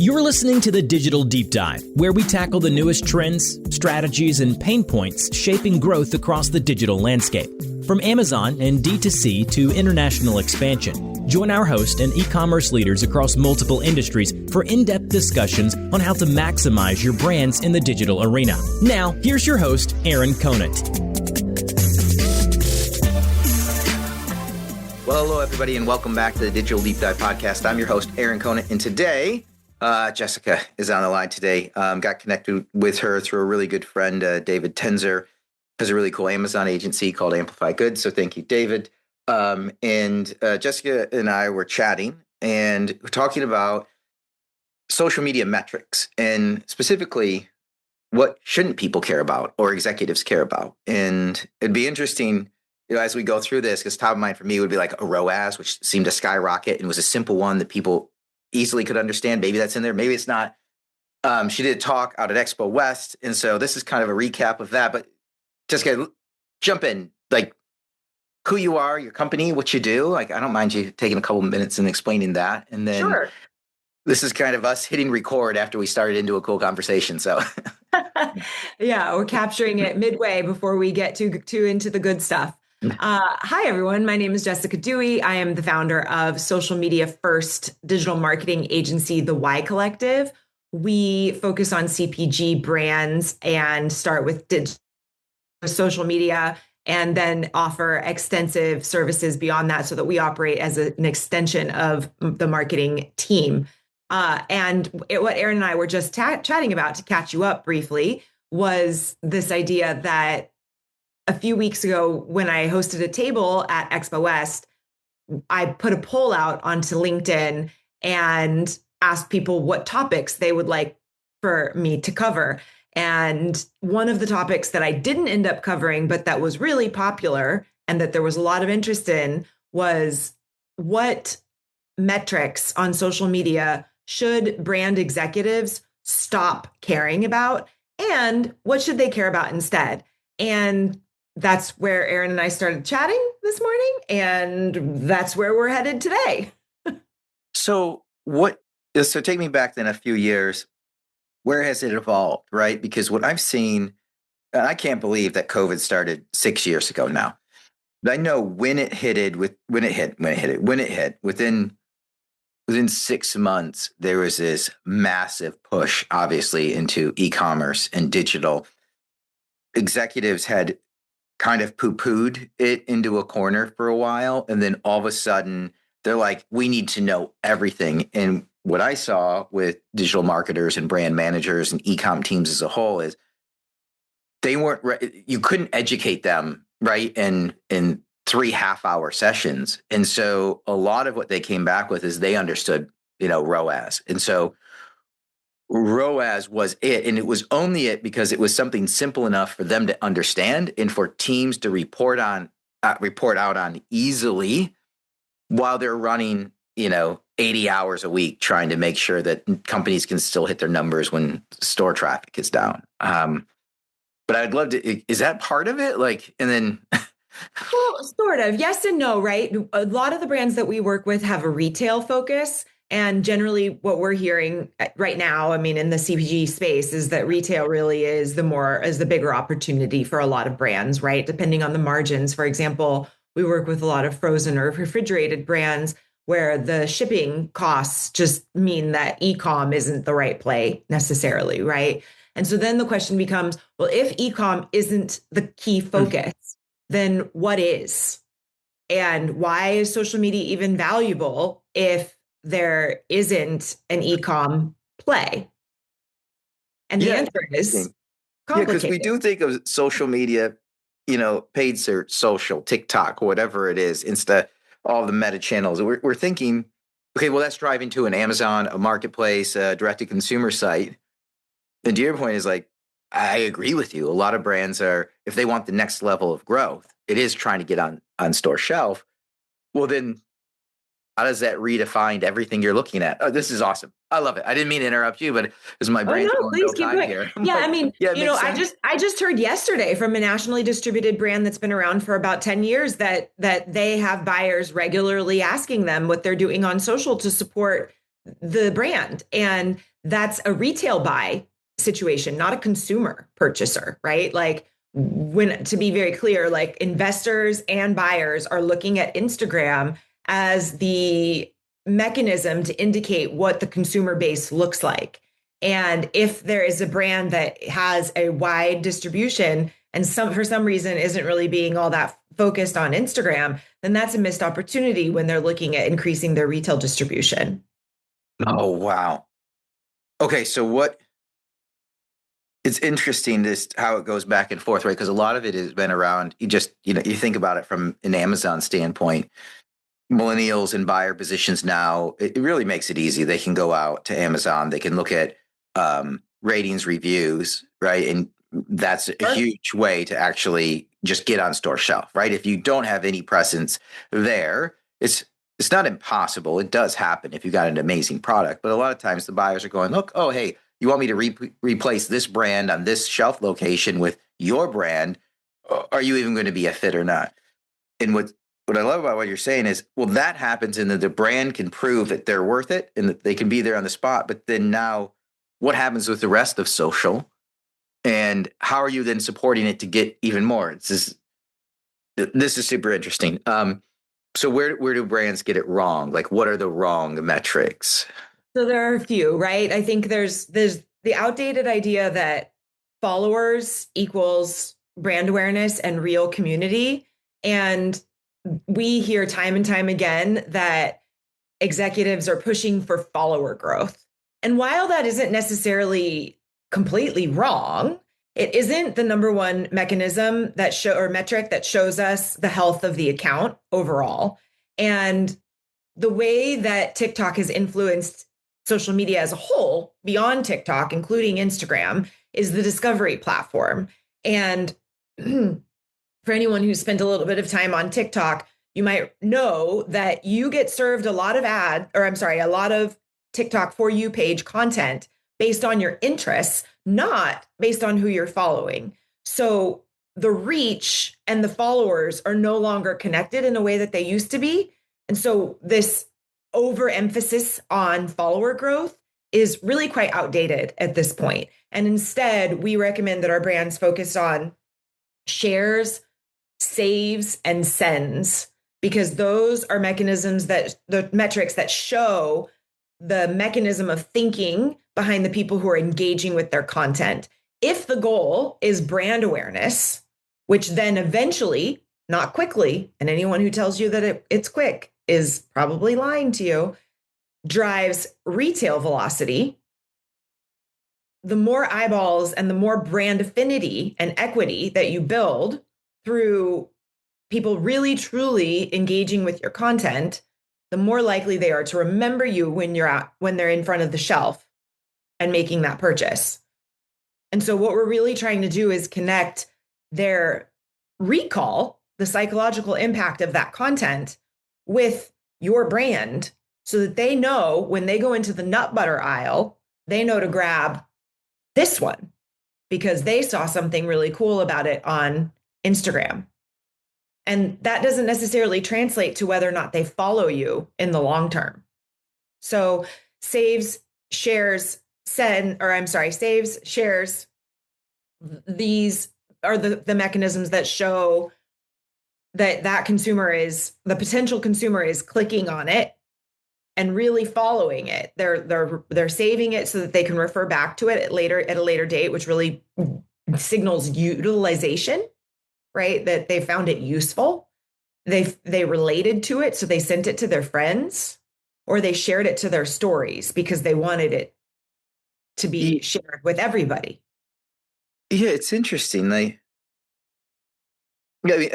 You're listening to the Digital Deep Dive, where we tackle the newest trends, strategies, and pain points shaping growth across the digital landscape. From Amazon and D2C to international expansion, join our host and e-commerce leaders across multiple industries for in-depth discussions on how to maximize your brands in the digital arena. Now, here's your host, Aaron Conant. Well, hello, everybody, and welcome back to the Digital Deep Dive podcast. I'm your host, Aaron Conant, and today, Jessyca is on the line today. Got connected with her through a really good friend, David Tenzer, has a really cool Amazon agency called Amplify Goods. So thank you, David. And Jessyca and I were chatting and talking about social media metrics and specifically what shouldn't people care about or executives care about. And it'd be interesting, as we go through this, because top of mind for me would be like a ROAS, which seemed to skyrocket and was a simple one that people easily could understand. Maybe that's in there, maybe it's not. She did a talk out at Expo West, and so this is kind of a recap of that. But just jump in, like who you are, your company, what you do. Like, I don't mind you taking a couple of minutes and explaining that, and then Sure. This is kind of us hitting record after we started into a cool conversation. So, Yeah, we're capturing it midway before we get too into the good stuff. Hi, everyone. My name is Jessyca Dewey. I am the founder of social media first digital marketing agency, The Y Collective. We focus on CPG brands and start with social media and then offer extensive services beyond that so that we operate as an extension of the marketing team. What Aaron and I were just chatting about, to catch you up briefly, was this idea that a few weeks ago, when I hosted a table at Expo West, I put a poll out onto LinkedIn and asked people what topics they would like for me to cover. And one of the topics that I didn't end up covering, but that was really popular and that there was a lot of interest in, was what metrics on social media should brand executives stop caring about, and what should they care about instead? And that's where Aaron and I started chatting this morning, and that's where we're headed today. So take me back then a few years. Where has it evolved, right? Because what I've seen, and I can't believe that COVID started 6 years ago now. But I know when it hit, within 6 months, there was this massive push, obviously, into e-commerce and digital. Executives had kind of poo-pooed it into a corner for a while. And then all of a sudden, they're like, we need to know everything. And what I saw with digital marketers and brand managers and e-com teams as a whole is they weren't, you couldn't educate them, right, in 3 half-hour sessions. And so a lot of what they came back with is they understood, ROAS. And so ROAS was it. And it was only it because it was something simple enough for them to understand and for teams to report out on easily while they're running, 80 hours a week trying to make sure that companies can still hit their numbers when store traffic is down. But I'd love to, is that part of it? And then... Well, sort of. Yes and no, right? A lot of the brands that we work with have a retail focus. And generally what we're hearing right now, in the CPG space, is that retail really is the bigger opportunity for a lot of brands, right? Depending on the margins. For example, we work with a lot of frozen or refrigerated brands where the shipping costs just mean that e-com isn't the right play necessarily, right? And so then the question becomes, well, if e-com isn't the key focus, then what is? And why is social media even valuable if there isn't an e-com play? And the answer is complicated. Because we do think of social media, paid search, social, TikTok, whatever it is, Insta, all the meta channels. We're thinking, okay, well, that's driving to an Amazon, a marketplace, a direct-to-consumer site. And to your point is I agree with you. A lot of brands are, if they want the next level of growth, it is trying to get on store shelf. Well, then how does that redefine everything you're looking at? Oh, this is awesome. I love it. I didn't mean to interrupt you, but it's my brain going please keep going. here. I just heard yesterday from a nationally distributed brand that's been around for about 10 years that they have buyers regularly asking them what they're doing on social to support the brand. And that's a retail buy situation, not a consumer purchaser, right? Like, when, to be very clear, like investors and buyers are looking at Instagram as the mechanism to indicate what the consumer base looks like. And if there is a brand that has a wide distribution and for some reason isn't really being all that focused on Instagram, then that's a missed opportunity when they're looking at increasing their retail distribution. Oh, wow. Okay, so it's interesting this how it goes back and forth, right? Because a lot of it has been around, you think about it from an Amazon standpoint. Millennials in buyer positions now, it really makes it easy. They can go out to Amazon, they can look at ratings, reviews, right? And that's a huge way to actually just get on store shelf, right? If you don't have any presence there, it's not impossible. It does happen if you got an amazing product, but a lot of times the buyers are going, look, oh, hey, you want me to replace this brand on this shelf location with your brand? Are you even going to be a fit or not? And what I love about what you're saying is, well, that happens and the brand can prove that they're worth it and that they can be there on the spot. But then now what happens with the rest of social? And how are you then supporting it to get even more? This is super interesting. So where do brands get it wrong? Like, what are the wrong metrics? So there are a few, right? I think there's the outdated idea that followers equals brand awareness and real community. And we hear time and time again that executives are pushing for follower growth. And while that isn't necessarily completely wrong, it isn't the number one mechanism or metric that shows us the health of the account overall. And the way that TikTok has influenced social media as a whole, beyond TikTok, including Instagram, is the discovery platform. And for anyone who's spent a little bit of time on TikTok, you might know that you get served a lot of TikTok For You page content based on your interests, not based on who you're following. So the reach and the followers are no longer connected in a way that they used to be. And so this overemphasis on follower growth is really quite outdated at this point. And instead, we recommend that our brands focus on shares, saves, and sends, because those are the metrics that show the mechanism of thinking behind the people who are engaging with their content. If the goal is brand awareness, which then eventually, not quickly, and anyone who tells you that it's quick is probably lying to you, drives retail velocity, the more eyeballs and the more brand affinity and equity that you build through people really truly engaging with your content, the more likely they are to remember you when they're in front of the shelf and making that purchase. And so what we're really trying to do is connect their recall, the psychological impact of that content, with your brand, so that they know when they go into the nut butter aisle, they know to grab this one because they saw something really cool about it on Instagram. And that doesn't necessarily translate to whether or not they follow you in the long term. So saves, shares, these are the mechanisms that show that the potential consumer is clicking on it and really following it. They're saving it so that they can refer back to it at a later date, which really signals utilization, right? That they found it useful. They related to it, so they sent it to their friends, or they shared it to their stories because they wanted it to be shared with everybody. Yeah, it's interesting. I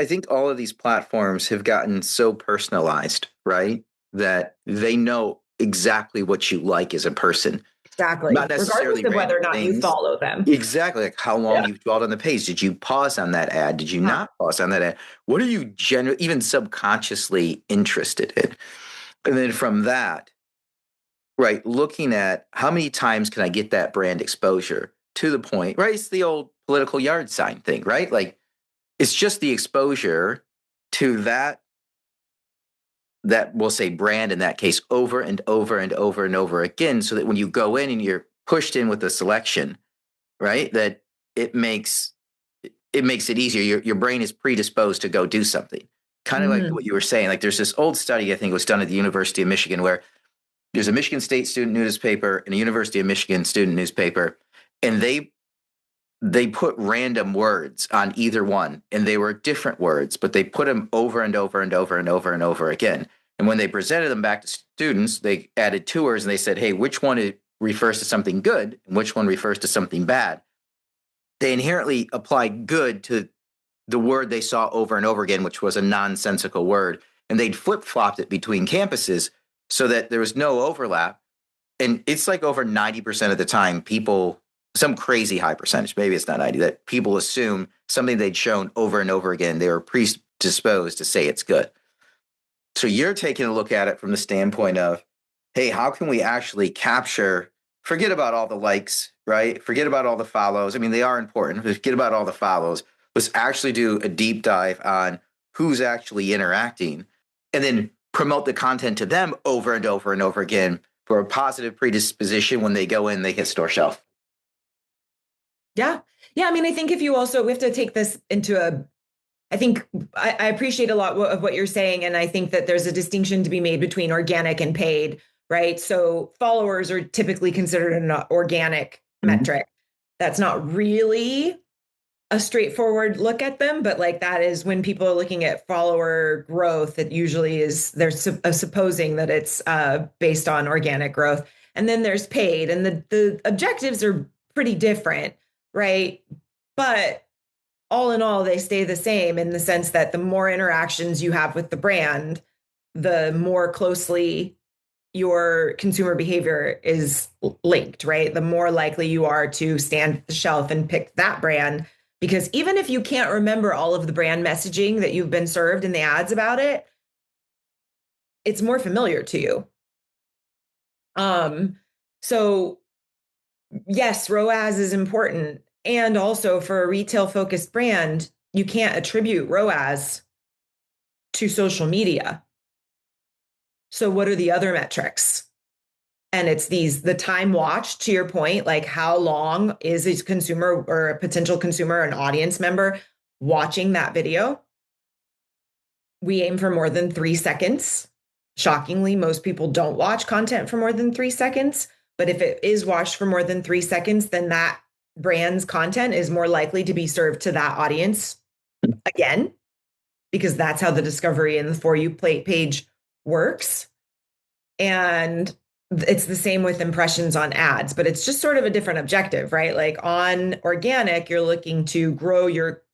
think all of these platforms have gotten so personalized, right? That they know exactly what you like as a person. Exactly. Not necessarily regardless of whether or not you follow them. Exactly. Like how long you've dwelled on the page. Did you pause on that ad? Did you not pause on that ad? What are you even subconsciously interested in? And then from that, right, looking at how many times can I get that brand exposure to the point, right? It's the old political yard sign thing, right? Like it's just the exposure to that we'll say brand in that case over and over and over and over again, so that when you go in and you're pushed in with the selection, right? That it makes it easier. Your brain is predisposed to go do something. Kind of like what you were saying. Like there's this old study, I think it was done at the University of Michigan, where there's a Michigan State student newspaper and a University of Michigan student newspaper, and they put random words on either one, and they were different words, but they put them over and over and over and over and over again. And when they presented them back to students, they added two words and they said, hey, which one refers to something good and which one refers to something bad? They inherently applied good to the word they saw over and over again, which was a nonsensical word. And they'd flip-flopped it between campuses so that there was no overlap. And it's like over 90% of the time, people, some crazy high percentage, maybe it's not 90, that people assume something they'd shown over and over again, they were predisposed to say it's good. So you're taking a look at it from the standpoint of, hey, how can we actually capture, forget about all the likes, right? Forget about all the follows. I mean, they are important. Forget about all the follows. Let's actually do a deep dive on who's actually interacting and then promote the content to them over and over and over again for a positive predisposition. When they go in, they hit store shelf. Yeah. Yeah. I mean, I think if you also, we have to take this into I think I appreciate a lot of what you're saying. And I think that there's a distinction to be made between organic and paid, right? So followers are typically considered an organic metric. That's not really a straightforward look at them, but like that is when people are looking at follower growth, it usually is, they're supposing that it's based on organic growth. And then there's paid, and the objectives are pretty different, right? But all in all, they stay the same in the sense that the more interactions you have with the brand, the more closely your consumer behavior is linked, right? The more likely you are to stand at the shelf and pick that brand. Because even if you can't remember all of the brand messaging that you've been served in the ads about it, it's more familiar to you. So yes, ROAS is important. And also for a retail focused brand, you can't attribute ROAS to social media. So what are the other metrics? And it's the time watched, to your point, like how long is a consumer or a potential consumer, an audience member watching that video? We aim for more than 3 seconds. Shockingly, most people don't watch content for more than 3 seconds. But if it is watched for more than 3 seconds, then that brand's content is more likely to be served to that audience again, because that's how the discovery and the For You page works. And it's the same with impressions on ads, but it's just sort of a different objective, right? Like on organic, you're looking to grow your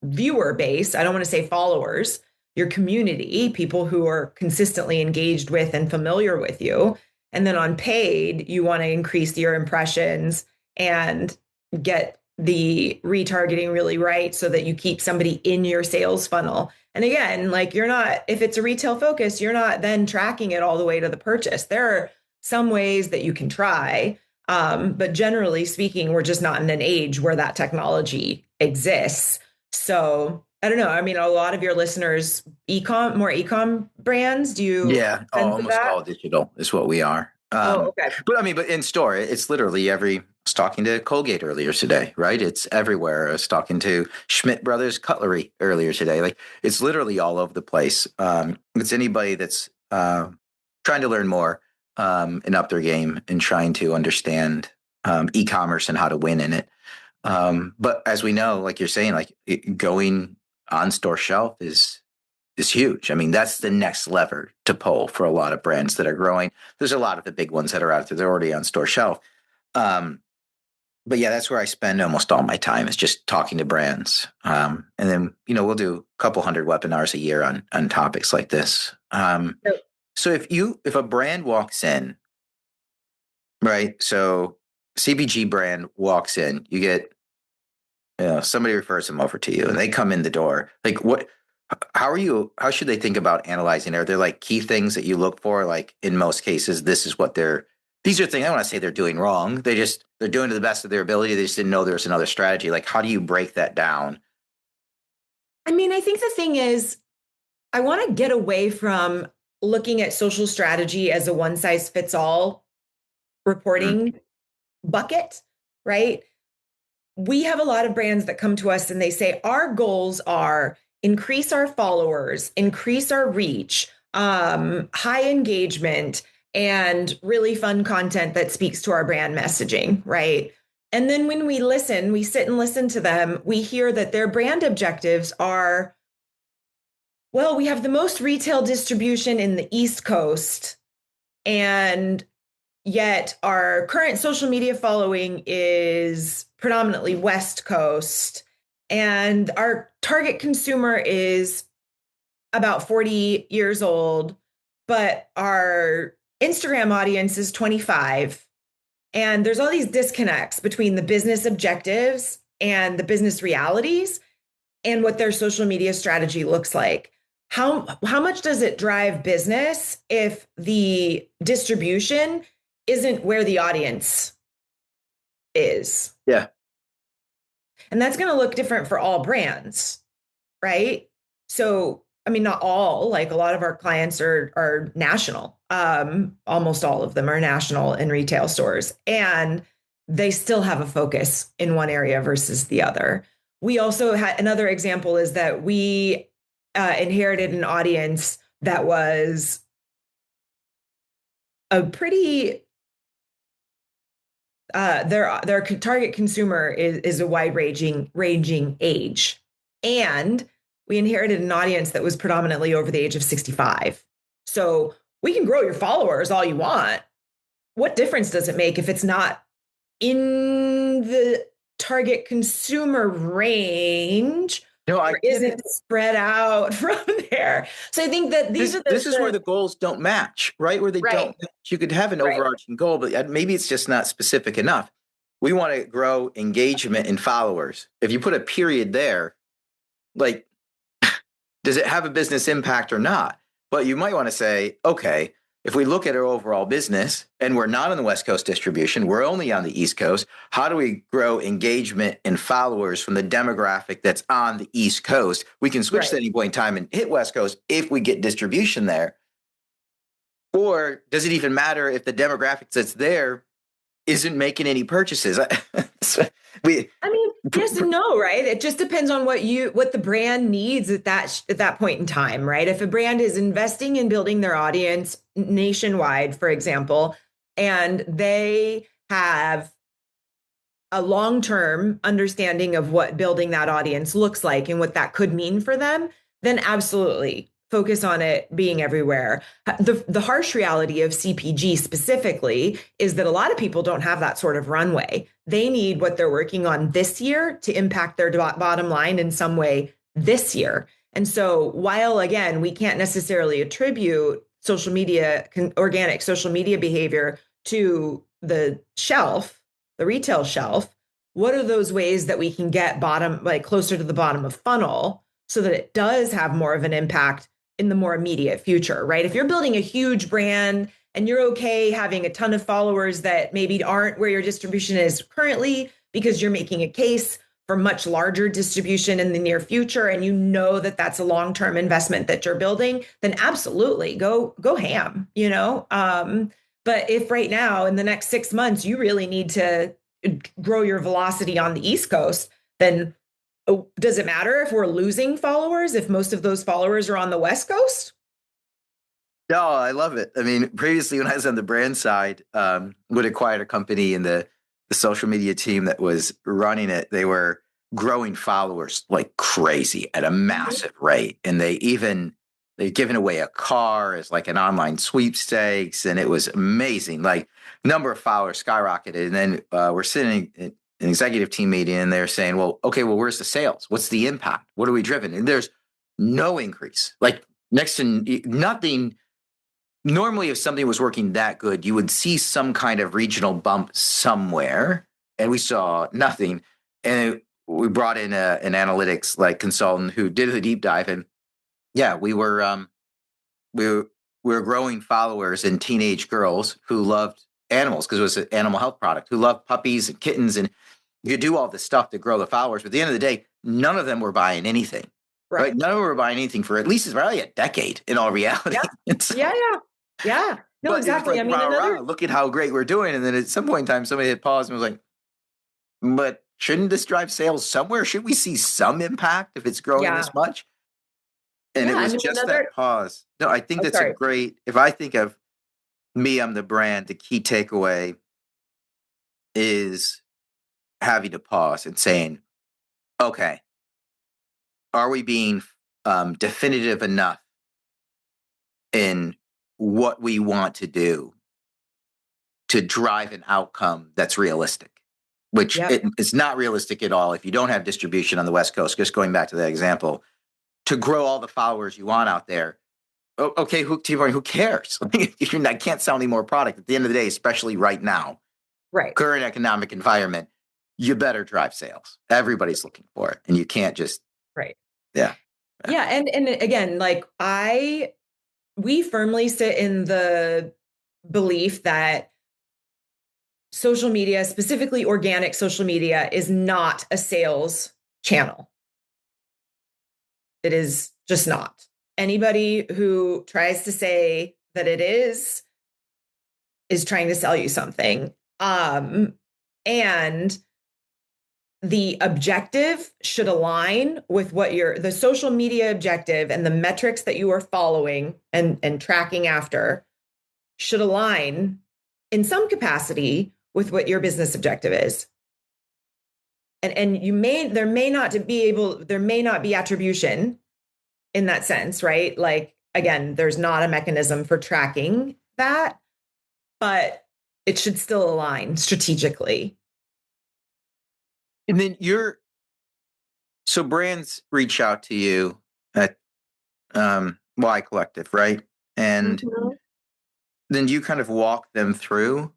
viewer base. I don't want to say followers, your community, people who are consistently engaged with and familiar with you. And then on paid, you want to increase your impressions and get the retargeting really right so that you keep somebody in your sales funnel. And again, like if it's a retail focus, you're not then tracking it all the way to the purchase. There are some ways that you can try, but generally speaking, we're just not in an age where that technology exists. So I don't know. I mean, a lot of your listeners, more ecom brands, do you? Yeah, almost all digital is what we are. Okay. But in store, it's literally I was talking to Colgate earlier today, right? It's everywhere. I was talking to Schmidt Brothers Cutlery earlier today. Like it's literally all over the place. It's anybody that's trying to learn more and up their game and trying to understand e-commerce and how to win in it. But as we know, like you're saying, like going on store shelf is huge. I mean, that's the next lever to pull for a lot of brands that are growing. There's a lot of the big ones that are out there. They're already on store shelf. But yeah, that's where I spend almost all my time is just talking to brands. And then, we'll do a couple hundred webinars a year on topics like this. So if a brand walks in, right? So CPG brand walks in, you get, somebody refers them over to you and they come in the door. Like how should they think about analyzing? Are there like key things that you look for? Like in most cases, these are things I don't want to say they're doing wrong. They're doing to the best of their ability. They just didn't know there was another strategy. Like, how do you break that down? I mean, I think the thing is, I want to get away from looking at social strategy as a one size fits all reporting bucket, right? We have a lot of brands that come to us and they say, our goals are increase our followers, increase our reach, high engagement, and really fun content that speaks to our brand messaging, right? And then when we listen, we sit and listen to them, we hear that their brand objectives are, well, we have the most retail distribution in the East Coast, and yet our current social media following is predominantly West Coast, and our target consumer is about 40 years old, but our Instagram audience is 25. And there's all these disconnects between the business objectives and the business realities and what their social media strategy looks like. How much does it drive business if the distribution isn't where the audience is? Yeah. And that's going to look different for all brands, right? So, I mean, not all, like a lot of our clients are national. Almost all of them are national in retail stores, and they still have a focus in one area versus the other. We also had another example is that we inherited an audience that was a pretty their target consumer is a wide ranging age, and we inherited an audience that was predominantly over the age of 65. So we can grow your followers all you want. What difference does it make if it's not in the target consumer range? No, or isn't spread out from there. So I think that this is where the goals don't match, right? Where they don't match. You could have an overarching goal, but maybe it's just not specific enough. We want to grow engagement in followers. If you put a period there, like, does it have a business impact or not? But you might want to say, okay, if we look at our overall business and we're not on the West Coast distribution, we're only on the East Coast, how do we grow engagement and followers from the demographic that's on the East Coast? We can switch at any point in time and hit West Coast if we get distribution there. Or does it even matter if the demographic that's there isn't making any purchases? Yes and no, right? It just depends on what the brand needs at that point in time, right? If a brand is investing in building their audience nationwide, for example, and they have a long-term understanding of what building that audience looks like and what that could mean for them, then absolutely focus on it being everywhere. The harsh reality of CPG specifically is that a lot of people don't have that sort of runway. They need what they're working on this year to impact their bottom line in some way this year. And so while, again, we can't necessarily attribute social media, organic social media behavior to the shelf, the retail shelf, what are those ways that we can get closer to the bottom of funnel so that it does have more of an impact in the more immediate future, right? If you're building a huge brand and you're okay having a ton of followers that maybe aren't where your distribution is currently because you're making a case for much larger distribution in the near future, and you know that that's a long-term investment that you're building, then absolutely go ham, But if right now in the next 6 months, you really need to grow your velocity on the East Coast, then does it matter if we're losing followers if most of those followers are on the West Coast? No, I love it. I mean, previously when I was on the brand side, would acquired a company in the social media team that was running it. They were growing followers like crazy at a massive rate. And they'd given away a car as like an online sweepstakes. And it was amazing. Like number of followers skyrocketed. And then we're sitting in an executive team meeting and they're saying, well, where's the sales? What's the impact? What are we driven? And there's no increase, like next to nothing. Normally, if something was working that good, you would see some kind of regional bump somewhere, and we saw nothing. And we brought in an analytics consultant who did a deep dive, and we were growing followers and teenage girls who loved animals because it was an animal health product, who loved puppies and kittens, and you do all this stuff to grow the followers. But at the end of the day, none of them were buying anything. Right? None of them were buying anything for at least probably a decade. In all reality, Yeah. No, But it was exactly. like, I mean, rah, another, rah, look at how great we're doing. And then at some point in time, somebody hit pause and was like, but shouldn't this drive sales somewhere? Should we see some impact if it's growing yeah. this much? And Yeah. it I was mean, just another, that pause. No, I think oh, that's a sorry. great, if I think of me, I'm the brand, the key takeaway is having to pause and saying, okay, are we being definitive enough in what we want to do to drive an outcome that's realistic? Which Yep. it's not realistic at all if you don't have distribution on the West Coast. Just going back to that example, to grow all the followers you want out there. Okay, who cares? I can't sell any more product at the end of the day, especially right now, Right. current economic environment. You better drive sales. Everybody's looking for it, and you can't just Right. yeah. Yeah. And again, like we firmly sit in the belief that social media, specifically organic social media, is not a sales channel. It is just not. Anybody who tries to say that it is trying to sell you something. And the objective should align with what the social media objective and the metrics that you are following and tracking after should align in some capacity with what your business objective is. And there may not be attribution in that sense, right? Like, again, there's not a mechanism for tracking that, but it should still align strategically. And then so brands reach out to you at Y Collective, right? And Mhm. then you kind of walk them through.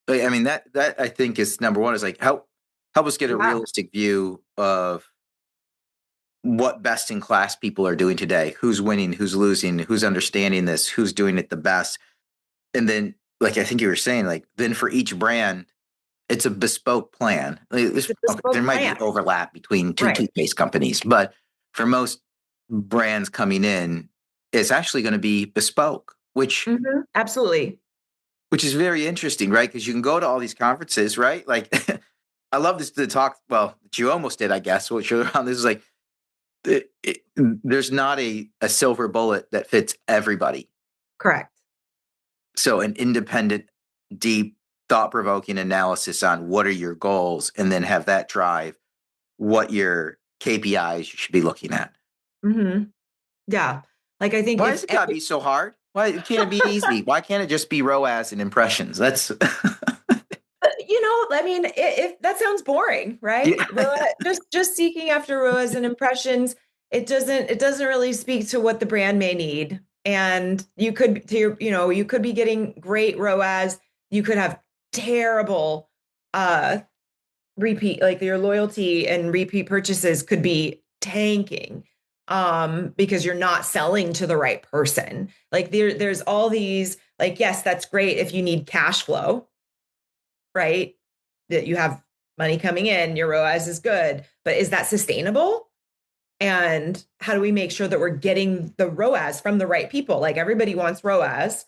I mean, that I think is number one, is like help us get a Yeah. realistic view of what best in class people are doing today, who's winning, who's losing, who's understanding this, who's doing it the best. And then, like I think you were saying, like then for each brand, it's a bespoke plan. It's a Okay, there bespoke might plan. be overlap between two Right. toothpaste companies, but for most brands coming in, it's actually going to be bespoke, Absolutely. which is very interesting, right? Because you can go to all these conferences, right? Like, I love this the talk. Well, that you almost did, I guess. What you're on this is like, there's not a silver bullet that fits everybody. Correct. So, an independent, deep, thought provoking analysis on what are your goals, and then have that drive what your KPIs you should be looking at. hmm Yeah. Like I think Why does it gotta be so hard? Why can't it be easy? Why can't it just be ROAS and impressions? That's I mean, if that sounds boring, right? yeah. Just seeking after ROAS and impressions, it doesn't really speak to what the brand may need. And you could you could be getting great ROAS. You could have terrible uh repeat, like your loyalty and repeat purchases could be tanking because you're not selling to the right person. Like there's all these, like, yes, that's great if you need cash flow, right? That you have money coming in, your ROAS is good, but is that sustainable? And how do we make sure that we're getting the ROAS from the right people? Like everybody wants ROAS.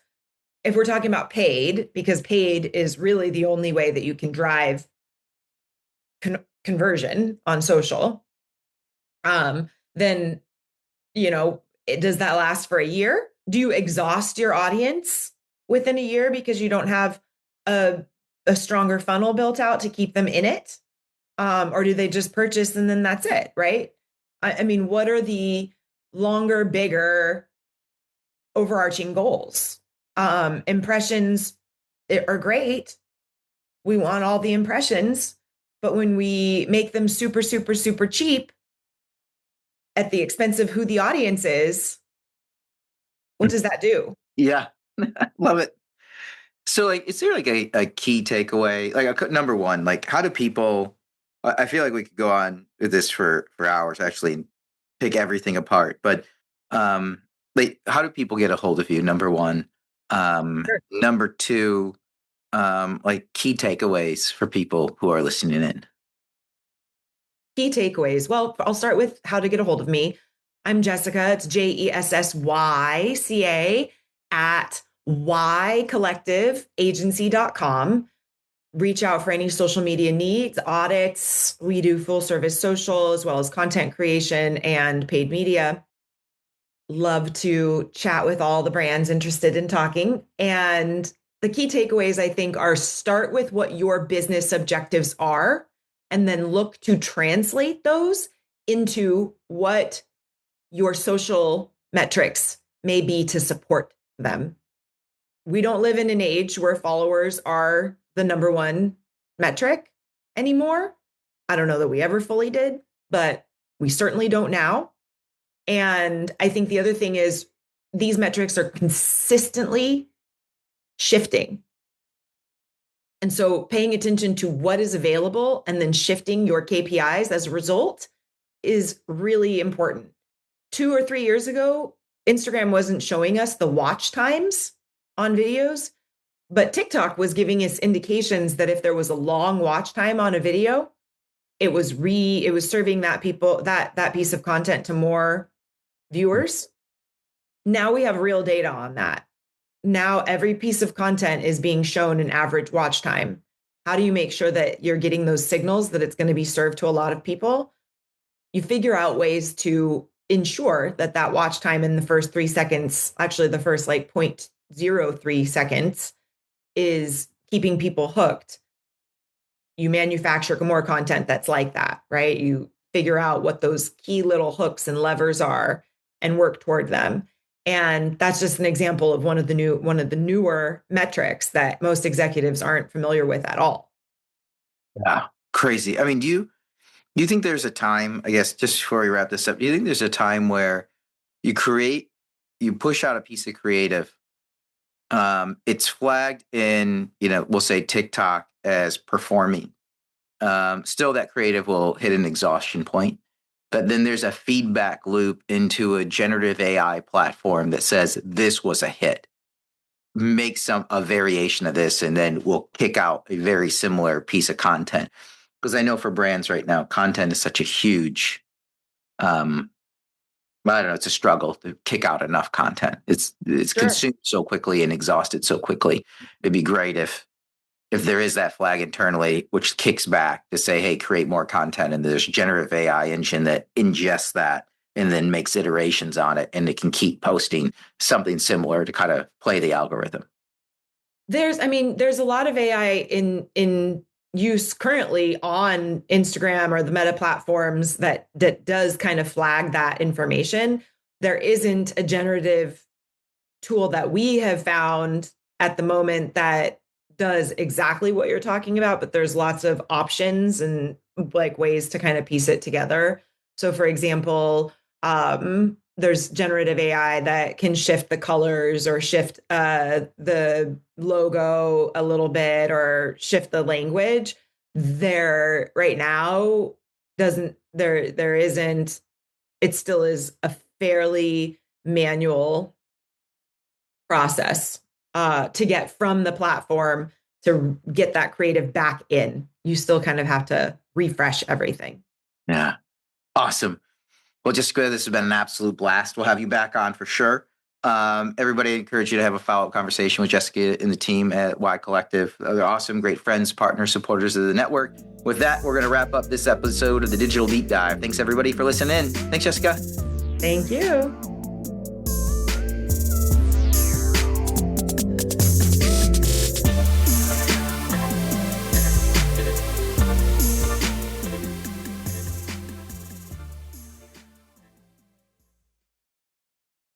If we're talking about paid, because paid is really the only way that you can drive conversion on social, then, does that last for a year? Do you exhaust your audience within a year because you don't have a, a stronger funnel built out to keep them in it? Or do they just purchase and then that's it, right? I mean, what are the longer, bigger, overarching goals? Impressions are great. We want all the impressions, but when we make them super, super, super cheap at the expense of who the audience is, what does that do? Yeah. Love it. So, like, is there like a key takeaway? Like, number one, like, how do people? I feel like we could go on with this for hours, actually, and pick everything apart. But, like, how do people get a hold of you? Number one. Sure. Number two, like key takeaways for people who are listening in. Key takeaways. Well, I'll start with how to get a hold of me. I'm Jessyca. It's Jessyca at ycollectiveagency.com. Reach out for any social media needs, audits. We do full service social as well as content creation and paid media. Love to chat with all the brands interested in talking. And the key takeaways, I think, are start with what your business objectives are, and then look to translate those into what your social metrics may be to support them. We don't live in an age where followers are the number one metric anymore. I don't know that we ever fully did, but we certainly don't now. And I think the other thing is these metrics are consistently shifting. And so paying attention to what is available and then shifting your KPIs as a result is really important. 2 or 3 years ago, Instagram wasn't showing us the watch times on videos, but TikTok was giving us indications that if there was a long watch time on a video, it was serving that piece of content to more viewers. Now we have real data on that. Now every piece of content is being shown an average watch time. How do you make sure that you're getting those signals that it's going to be served to a lot of people? You figure out ways to ensure that watch time in the first 3 seconds, actually the first like 0.03 seconds, is keeping people hooked. You manufacture more content that's like that, right? You figure out what those key little hooks and levers are and work toward them. And that's just an example of one of the newer metrics that most executives aren't familiar with at all. Yeah, crazy. I mean, do you think there's a time, I guess, just before we wrap this up, do you think there's a time where you push out a piece of creative, it's flagged in, we'll say TikTok as performing. Still that creative will hit an exhaustion point, but then there's a feedback loop into a generative AI platform that says this was a hit. Make a variation of this, and then we'll kick out a very similar piece of content. Because I know for brands right now, content is such a huge, I don't know, it's a struggle to kick out enough content. It's Sure. consumed so quickly and exhausted so quickly. It'd be great if there is that flag internally, which kicks back to say, hey, create more content. And there's a generative AI engine that ingests that and then makes iterations on it. And it can keep posting something similar to kind of play the algorithm. There's a lot of AI in use currently on Instagram or the Meta platforms that does kind of flag that information. There isn't a generative tool that we have found at the moment that does exactly what you're talking about, but there's lots of options and like ways to kind of piece it together. So for example, there's generative AI that can shift the colors or shift the logo a little bit or shift the language. There right now isn't, it still is a fairly manual process to get from the platform to get that creative back in. You still kind of have to refresh everything. Yeah. Awesome. Well, Jessyca, this has been an absolute blast. We'll have you back on for sure. Everybody, I encourage you to have a follow-up conversation with Jessyca and the team at Y Collective. They're awesome, great friends, partners, supporters of the network. With that, we're going to wrap up this episode of the Digital Deep Dive. Thanks, everybody, for listening in. Thanks, Jessyca. Thank you.